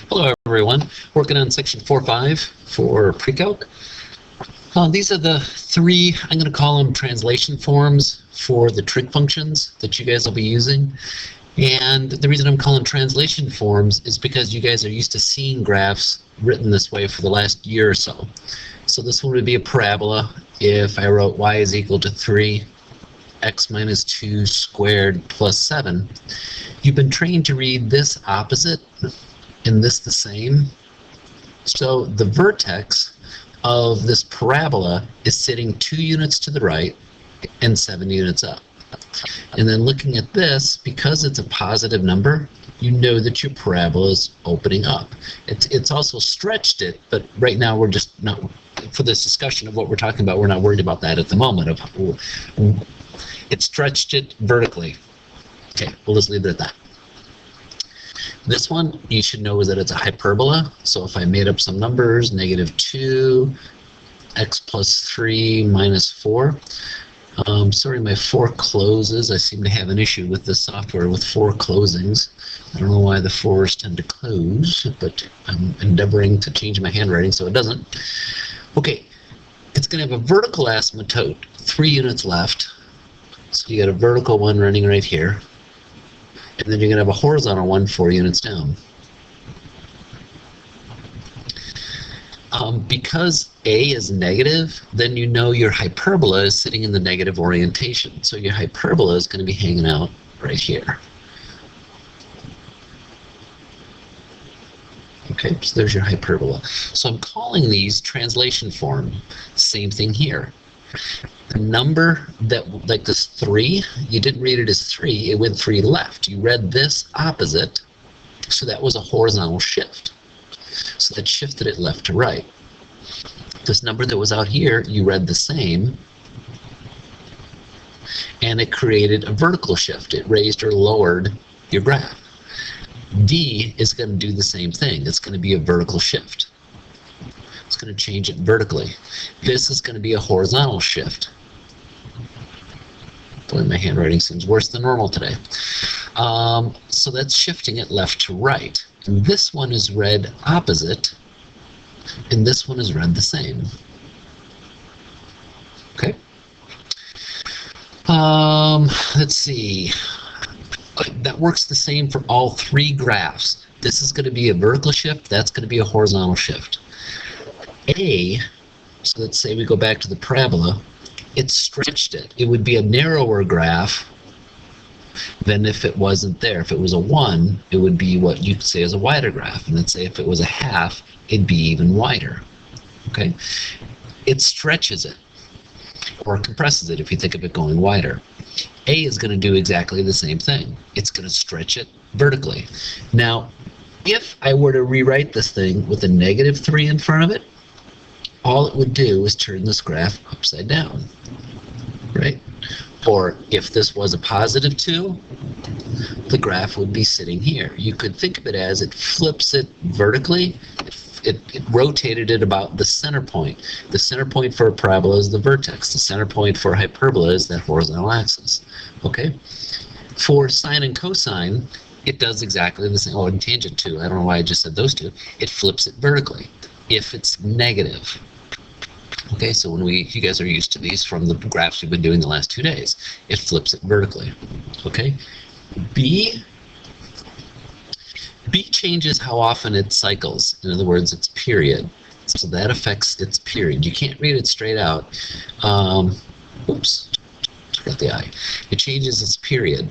Hello everyone, working on section 4.5 for pre-calc. These are the three, I'm going to call them translation forms for the trig functions that you guys will be using. And the reason I'm calling translation forms is because you guys are used to seeing graphs written this way for the last year or so. So this one would be a parabola if I wrote y is equal to 3, x minus 2 squared plus 7. You've been trained to read this opposite and this the same. So the vertex of this parabola is sitting 2 units to the right and 7 units up. And then looking at this, because it's a positive number, you know that your parabola is opening up. It's also stretched it, but right now we're just not, for this discussion of what we're talking about, we're not worried about that at the moment. It stretched it vertically. Okay, we'll just leave it at that. This one, you should know that it's a hyperbola. So if I made up some numbers, -2, x plus 3 minus 4. Sorry, my 4 closes. I seem to have an issue with this software with 4 closings. I don't know why the 4s tend to close, but I'm endeavoring to change my handwriting so it doesn't. Okay, it's going to have a vertical asymptote, 3 units left. So you got a vertical one running right here. And then you're going to have a horizontal one 4 units down. Because A is negative, then you know your hyperbola is sitting in the negative orientation. So your hyperbola is going to be hanging out right here. Okay, so there's your hyperbola. So I'm calling these translation form. Same thing here. The number that, like this 3, you didn't read it as 3, it went 3 left. You read this opposite, so that was a horizontal shift. So that shifted it left to right. This number that was out here, you read the same, and it created a vertical shift. It raised or lowered your graph. D is going to do the same thing. It's going to be a vertical shift. It's going to change it vertically. This is going to be a horizontal shift. Boy, my handwriting seems worse than normal today. So that's shifting it left to right. And this one is read opposite, and this one is read the same. Okay. Let's see. That works the same for all 3 graphs. This is going to be a vertical shift. That's going to be a horizontal shift. A, so let's say we go back to the parabola, it stretched it. It would be a narrower graph than if it wasn't there. If it was a 1, it would be what you could say is a wider graph. And let's say if it was a half, it'd be even wider. Okay? It stretches it, or compresses it if you think of it going wider. A is going to do exactly the same thing. It's going to stretch it vertically. Now, if I were to rewrite this thing with a -3 in front of it, all it would do is turn this graph upside down, right? Or if this was a +2, the graph would be sitting here. You could think of it as it flips it vertically. It rotated it about the center point. The center point for a parabola is the vertex. The center point for a hyperbola is that horizontal axis. Okay? For sine and cosine, it does exactly the same. Oh, and tangent too. I don't know why I just said those two. It flips it vertically if it's negative. Okay, so when you guys are used to these from the graphs we've been doing the last 2 days, it flips it vertically. Okay, B changes how often it cycles. In other words, its period. So that affects its period. You can't read it straight out. Oops, forgot the I. It changes its period.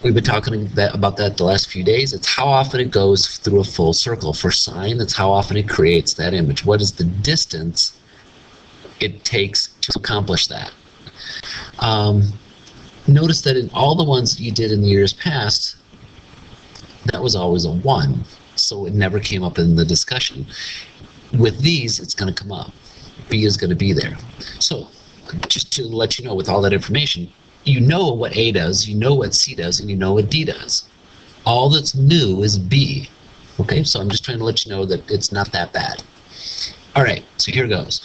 We've been talking about that the last few days. It's how often it goes through a full circle. For sine, it's how often it creates that image. What is the distance it takes to accomplish that? Notice that in all the ones you did in the years past, that was always a 1, so it never came up in the discussion. With these, it's going to come up. B is going to be there. So, just to let you know, with all that information, you know what A does, you know what C does, and you know what D does. All that's new is B. Okay, so I'm just trying to let you know that it's not that bad. All right, So here goes.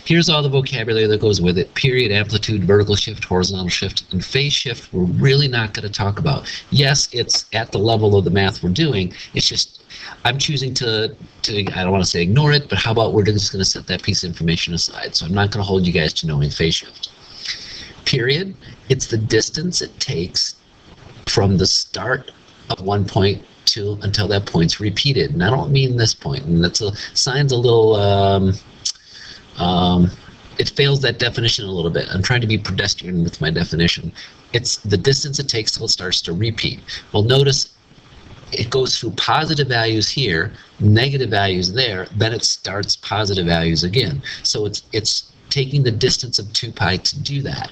Here's all the vocabulary that goes with it. Period, amplitude, vertical shift, horizontal shift, and phase shift we're really not going to talk about. Yes, it's at the level of the math we're doing. It's just I'm choosing to I don't want to say ignore it, but how about we're just going to set that piece of information aside. So I'm not going to hold you guys to knowing phase shift. Period, it's the distance it takes from the start of one point to until that point's repeated. And I don't mean this point. And that's sign's a little it fails that definition a little bit. I'm trying to be pedestrian with my definition. It's the distance it takes till it starts to repeat. Well, notice it goes through positive values here, negative values there, then it starts positive values again. So it's taking the distance of 2 pi to do that.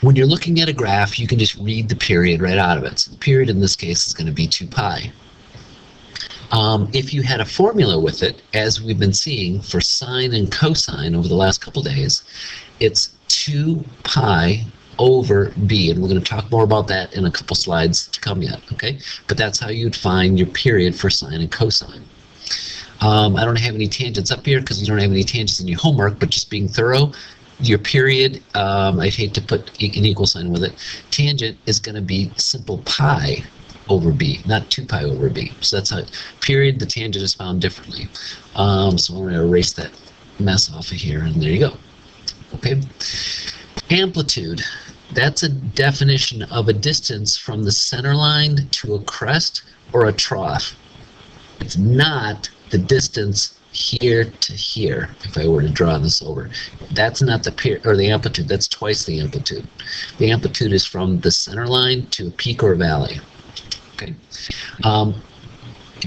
When you're looking at a graph, you can just read the period right out of it. So the period in this case is going to be 2 pi. If you had a formula with it, as we've been seeing for sine and cosine over the last couple days, it's 2 pi over b, and we're going to talk more about that in a couple slides to come yet, okay? But that's how you'd find your period for sine and cosine. I don't have any tangents up here because you don't have any tangents in your homework, but just being thorough, your period, I hate to put an equal sign with it, tangent is going to be simple pi over b, not 2 pi over b. So that's how, period, the tangent is found differently. So I'm going to erase that mess off of here, and there you go. Okay. Amplitude, that's a definition of a distance from the center line to a crest or a trough. It's not the distance here to here, if I were to draw this over. That's not the the amplitude, that's twice the amplitude. The amplitude is from the center line to a peak or a valley. Okay.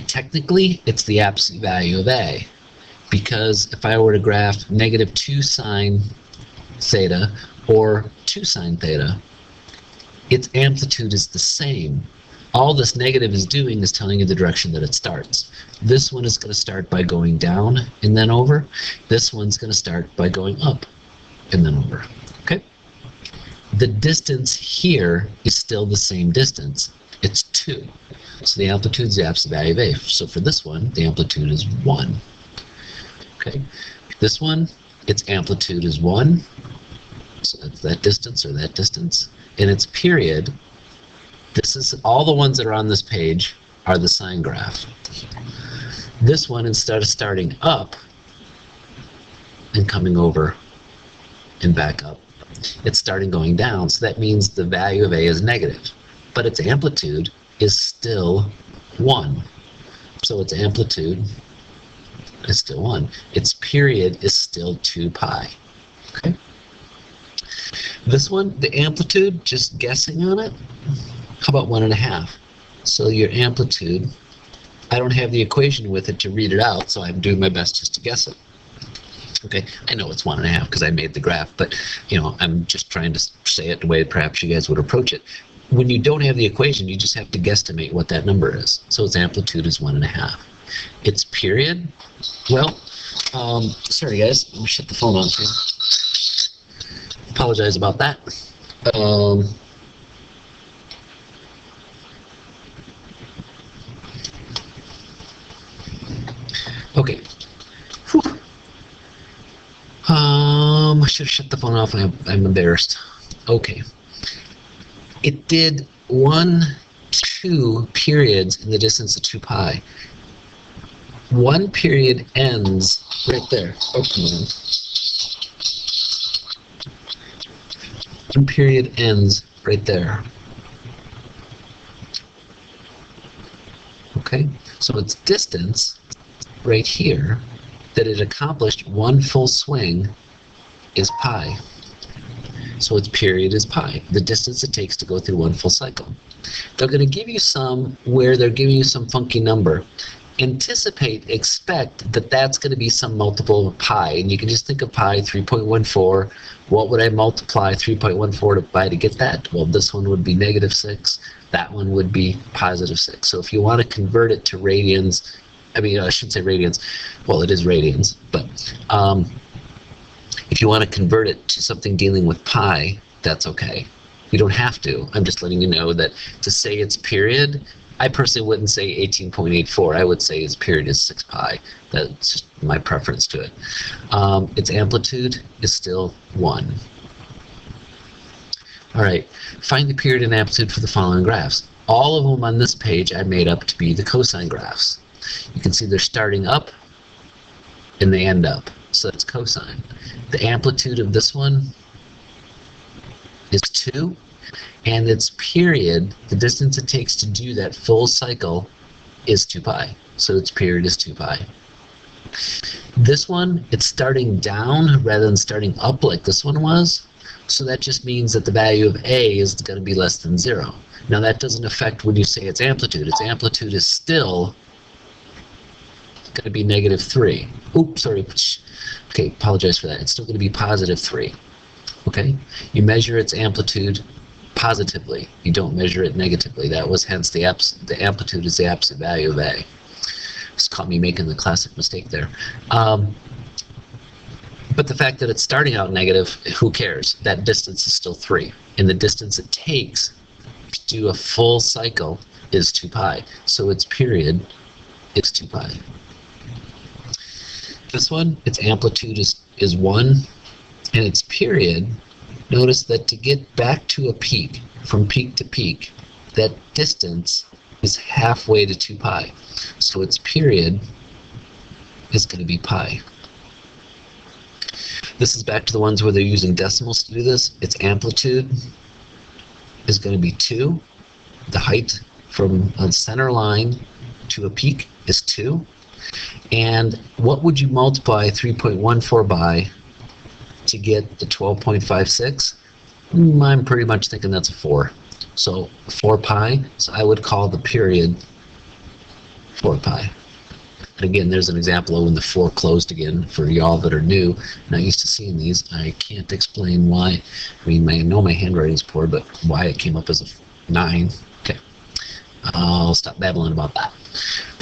Technically, it's the absolute value of A, because if I were to graph negative 2 sine theta or 2 sine theta, its amplitude is the same. All this negative is doing is telling you the direction that it starts. This one is going to start by going down and then over. This one's going to start by going up and then over. Okay? The distance here is still the same distance. It's 2. So the amplitude is the absolute value of A. So for this one, the amplitude is 1. Okay? This one, its amplitude is 1. So that's that distance or that distance. And its period, this is all the ones that are on this page are the sine graph. This one, instead of starting up and coming over and back up, it's starting going down. So that means the value of A is negative. But its amplitude is still 1. So its amplitude is still 1. Its period is still 2 pi. Okay? This one, the amplitude, just guessing on it, how about 1.5? So your amplitude, I don't have the equation with it to read it out, so I'm doing my best just to guess it. Okay, I know it's 1.5 because I made the graph, but I'm just trying to say it the way perhaps you guys would approach it. When you don't have the equation, you just have to guesstimate what that number is. So its amplitude is 1.5. Its period, well, sorry guys, let me shut the phone off here. Apologize about that. Okay. Whew. I should have shut the phone off. I'm embarrassed. Okay. It did 2 periods in the distance of 2 pi. One period ends right there. Oh, come on. One period ends right there. Okay, so its distance right here that it accomplished one full swing is pi. So its period is pi, the distance it takes to go through one full cycle. They're going to give you some where they're giving you some funky number. Expect that that's going to be some multiple of pi, and you can just think of pi 3.14. What would I multiply 3.14 by to get that? Well, this one would be -6. That one would be +6. So if you want to convert it to radians, I shouldn't say radians. Well, it is radians, but if you want to convert it to something dealing with pi, that's okay. You don't have to. I'm just letting you know that to say its period, I personally wouldn't say 18.84. I would say its period is 6 pi. That's just my preference to it. Its amplitude is still 1. All right, find the period and amplitude for the following graphs. All of them on this page I made up to be the cosine graphs. You can see they're starting up and they end up, so that's cosine. The amplitude of this one is 2, and its period, the distance it takes to do that full cycle, is 2 pi. So its period is 2 pi. This one, it's starting down rather than starting up like this one was. So that just means that the value of A is going to be less than 0. Now that doesn't affect when you say its amplitude. Its amplitude is still going to be -3. Oops, sorry. Okay, apologize for that. It's still going to be +3. Okay? You measure its amplitude positively. You don't measure it negatively. That was hence the amplitude is the absolute value of A. Just caught me making the classic mistake there. But the fact that it's starting out negative, who cares? That distance is still 3. And the distance it takes to do a full cycle is 2 pi. So its period is 2 pi. This one, its amplitude is 1. And its period, notice that to get back to a peak, from peak to peak, that distance is halfway to 2 pi. So its period is going to be pi. This is back to the ones where they're using decimals to do this. Its amplitude is going to be 2. The height from a center line to a peak is 2. And what would you multiply 3.14 by to get the 12.56? I'm pretty much thinking that's a 4. So 4 pi. So I would call the period 4 pi. And again, there's an example of when the 4 closed again for y'all that are new, not used to seeing these. I can't explain why. I mean, I know my handwriting's poor, but why it came up as a 9. Okay. I'll stop babbling about that.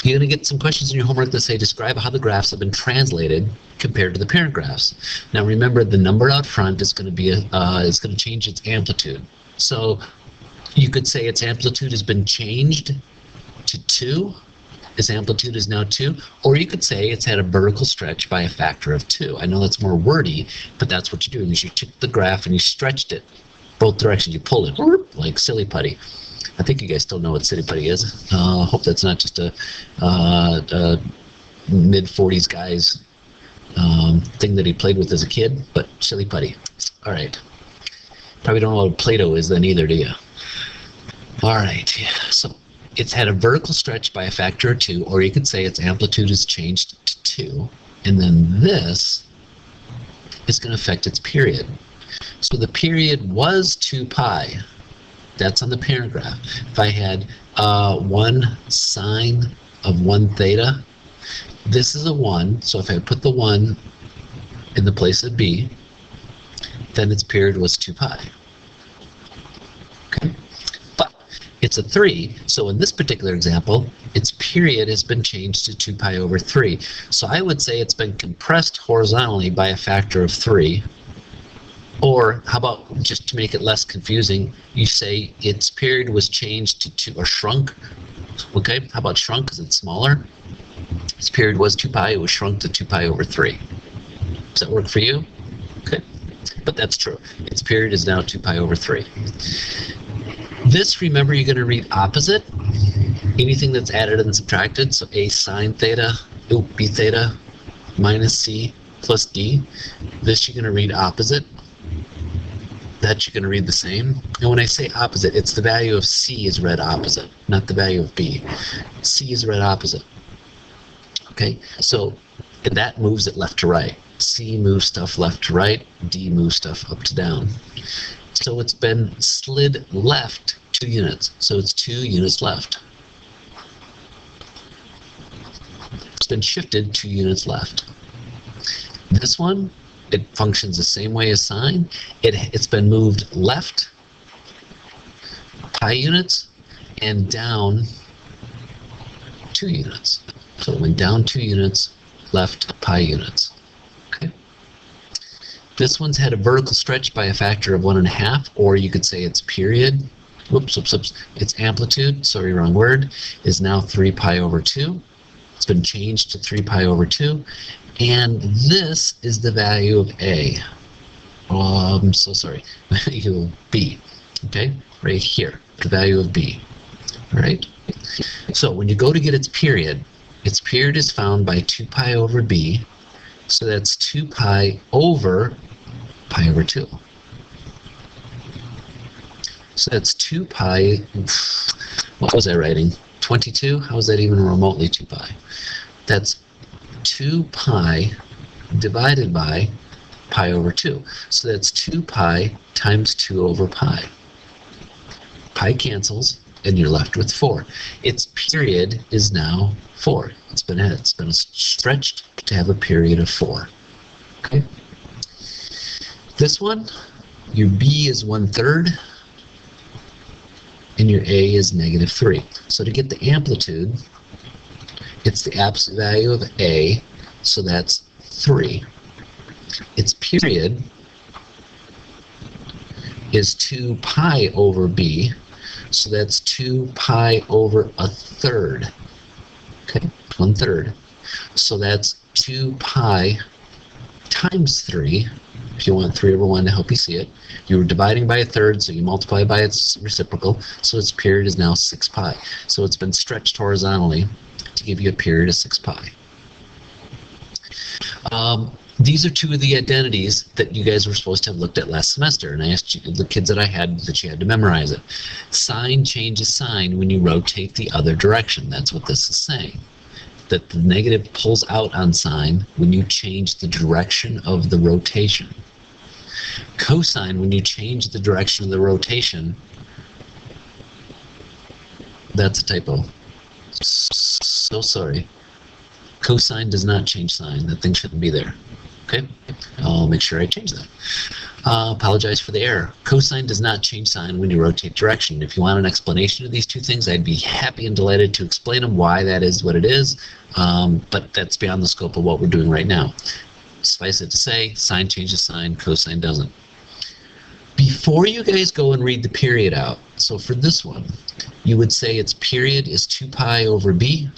You're going to get some questions in your homework that say, describe how the graphs have been translated compared to the parent graphs. Now remember, the number out front is going to be is going to change its amplitude. So you could say its amplitude has been changed to 2. Its amplitude is now 2, or you could say it's had a vertical stretch by a factor of 2. I know that's more wordy, but that's what you're doing, is you took the graph and you stretched it both directions. You pulled it like silly putty. I think you guys still know what silly putty is. I hope that's not just a mid-40s guy's thing that he played with as a kid, but silly putty. All right. Probably don't know what Play-Doh is then either, do you? All right. Yeah. So it's had a vertical stretch by a factor of 2, or you could say its amplitude is changed to 2, and then this is going to affect its period. So the period was 2 pi. That's on the parent graph. If I had 1 sine of 1 theta, this is a 1, so if I put the 1 in the place of b, then its period was 2 pi. Okay? But it's a 3, so in this particular example, its period has been changed to 2 pi over 3. So I would say it's been compressed horizontally by a factor of 3. Or how about, just to make it less confusing, you say its period was changed to 2, or shrunk. Okay, how about shrunk because it's smaller? Its period was 2 pi, it was shrunk to 2 pi over 3. Does that work for you? Okay, but that's true. Its period is now 2 pi over 3. This, remember, you're going to read opposite. Anything that's added and subtracted, so a sine theta, b theta, minus c plus d. This you're going to read opposite. That you're going to read the same. And when I say opposite, it's the value of C is read opposite, not the value of B. C is read opposite. Okay, so that moves it left to right. C moves stuff left to right, D moves stuff up to down. So it's been slid left 2 units, so it's 2 units left. It's been shifted 2 units left. This one, it functions the same way as sine. It's been moved left pi units and down 2 units. So it went down 2 units, left pi units. Okay. This one's had a vertical stretch by a factor of 1.5, or you could say its period its amplitude, sorry, wrong word, is now 3 pi over 2. It's been changed to 3 pi over 2. And this is the value of A. I'm so sorry, value of B. Okay, right here, the value of B. All right. So when you go to get its period is found by 2 pi over B. So that's 2 pi over 2. So that's 2 pi, what was I writing? 22? How is that even remotely 2 pi? That's 2 pi divided by pi over 2. So that's 2 pi times 2 over pi. Pi cancels, and you're left with 4. Its period is now 4. It's been stretched to have a period of 4. Okay. This one, your B is 1/3, and your A is -3. So to get the amplitude, it's the absolute value of A, so that's 3. Its period is 2 pi over B, so that's 2 pi over 1/3. Okay, 1/3. So that's 2 pi times 3. If you want 3 over 1 to help you see it, you were dividing by 1/3, so you multiply by its reciprocal, so its period is now 6 pi. So it's been stretched horizontally to give you a period of 6 pi. These are two of the identities that you guys were supposed to have looked at last semester, and I asked you, the kids that I had, that you had to memorize it. Sine changes sign when you rotate the other direction. That's what this is saying. That the negative pulls out on sine when you change the direction of the rotation. Cosine, when you change the direction of the rotation, that's a typo. So sorry. Cosine does not change sign. That thing shouldn't be there. Okay, I'll make sure I change that. Apologize for the error. Cosine does not change sign when you rotate direction. If you want an explanation of these two things, I'd be happy and delighted to explain them, why that is what it is, but that's beyond the scope of what we're doing right now. Suffice it to say, sine changes sign, cosine doesn't. Before you guys go and read the period out, so for this one, you would say its period is 2 pi over B.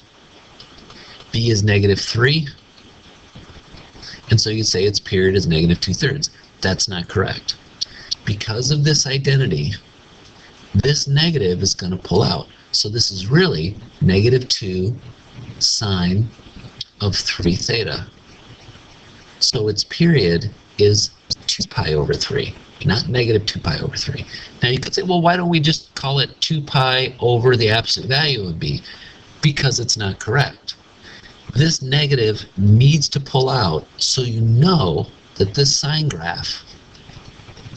B is -3. And so you'd say its period is -2/3. That's not correct. Because of this identity, this negative is going to pull out. So this is really -2 sine of 3 theta. So its period is 2 pi over 3, not -2 pi over 3. Now you could say, well, why don't we just call it 2 pi over the absolute value of B? Because it's not correct. This negative needs to pull out, so you know that this sine graph,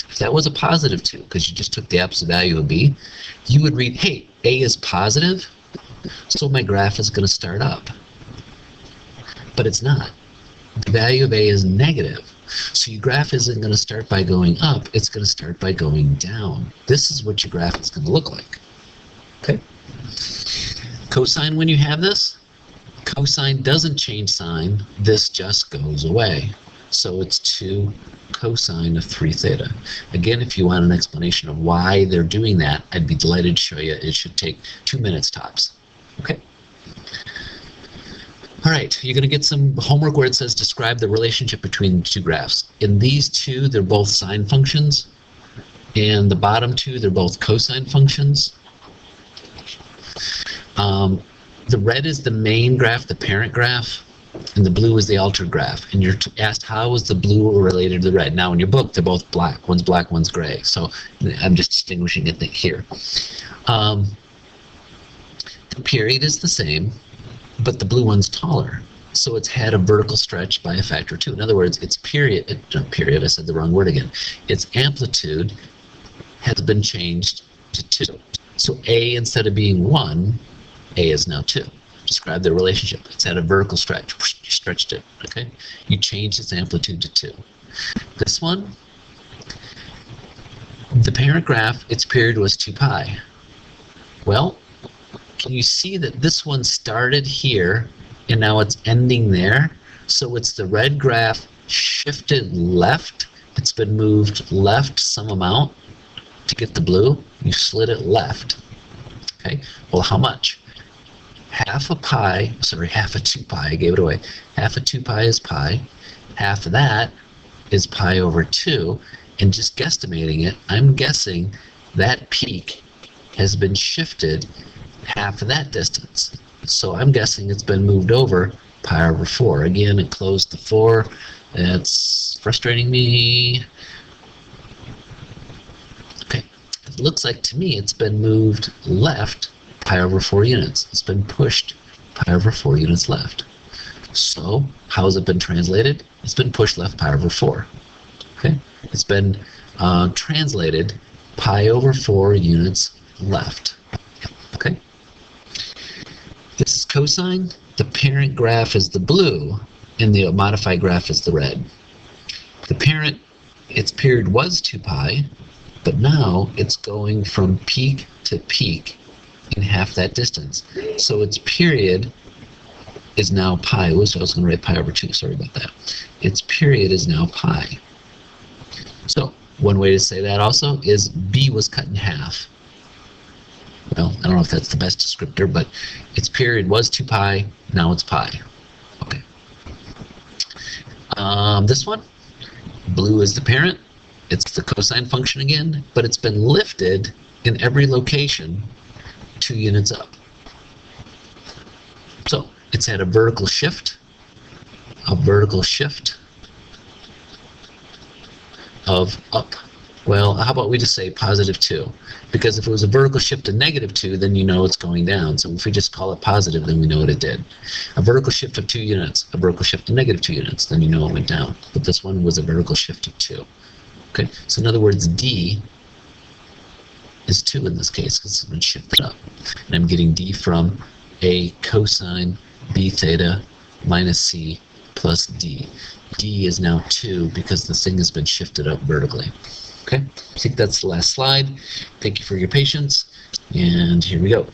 if that was a positive 2, because you just took the absolute value of B, you would read, hey, A is positive, so my graph is going to start up. But it's not. The value of A is negative. So your graph isn't going to start by going up, it's going to start by going down. This is what your graph is going to look like. Okay? Cosine, when you have this, cosine doesn't change sign, this just goes away. So it's 2 cosine of 3 theta. Again, if you want an explanation of why they're doing that, I'd be delighted to show you. It should take 2 minutes tops. Okay? All right, you're going to get some homework where it says describe the relationship between the two graphs. In these two, they're both sine functions. And the bottom two, they're both cosine functions. The red is the main graph, the parent graph, and the blue is the altered graph. And you're asked how is the blue related to the red. Now in your book, they're both black. One's black, one's gray. So I'm just distinguishing it here. The period is the same, but the blue one's taller. So it's had a vertical stretch by a factor of 2. In other words, its period, I said the wrong word again. Its amplitude has been changed to 2. So A, instead of being 1, A is now 2. Describe the relationship. It's at a vertical stretch. You stretched it, okay? You changed its amplitude to 2. This one, the parent graph, its period was 2 pi. Well, can you see that this one started here and now it's ending there? So it's the red graph shifted left. It's been moved left some amount to get the blue. you slid it left. Okay, well, how much? Half a 2 pi, I gave it away. Half of 2 pi is pi. Half of that is pi over 2. And just guesstimating it, I'm guessing that peak has been shifted half of that distance. So I'm guessing it's been moved over pi over 4. Again, it closed the 4. That's frustrating me. Okay, it looks like to me it's been moved left pi over 4 units. It's been pushed pi over 4 units left. So how has it been translated? It's been pushed left pi over 4. Okay, it's been translated pi over 4 units left. Okay, this is cosine. The parent graph is the blue, and the modified graph is the red. The parent, its period was 2 pi, but now it's going from peak to peak in half that distance. So its period is now pi. I was going to write pi over 2. Sorry about that. Its period is now pi. So one way to say that also is B was cut in half. Well, I don't know if that's the best descriptor, but its period was 2 pi. Now it's pi. Okay. This one, blue is the parent. It's the cosine function again, but it's been lifted in every location 2 units up. So it's had a vertical shift of up. Well, how about we just say positive 2? Because if it was a vertical shift of negative 2, then you know it's going down. So if we just call it positive, then we know what it did. A vertical shift of 2 units, a vertical shift of negative 2 units, then you know it went down. But this one was a vertical shift of 2. Okay, so in other words, D is 2 in this case because it's been shifted up. And I'm getting D from A cosine B theta minus C plus D. D is now 2 because the thing has been shifted up vertically. Okay, I think that's the last slide. Thank you for your patience, and here we go.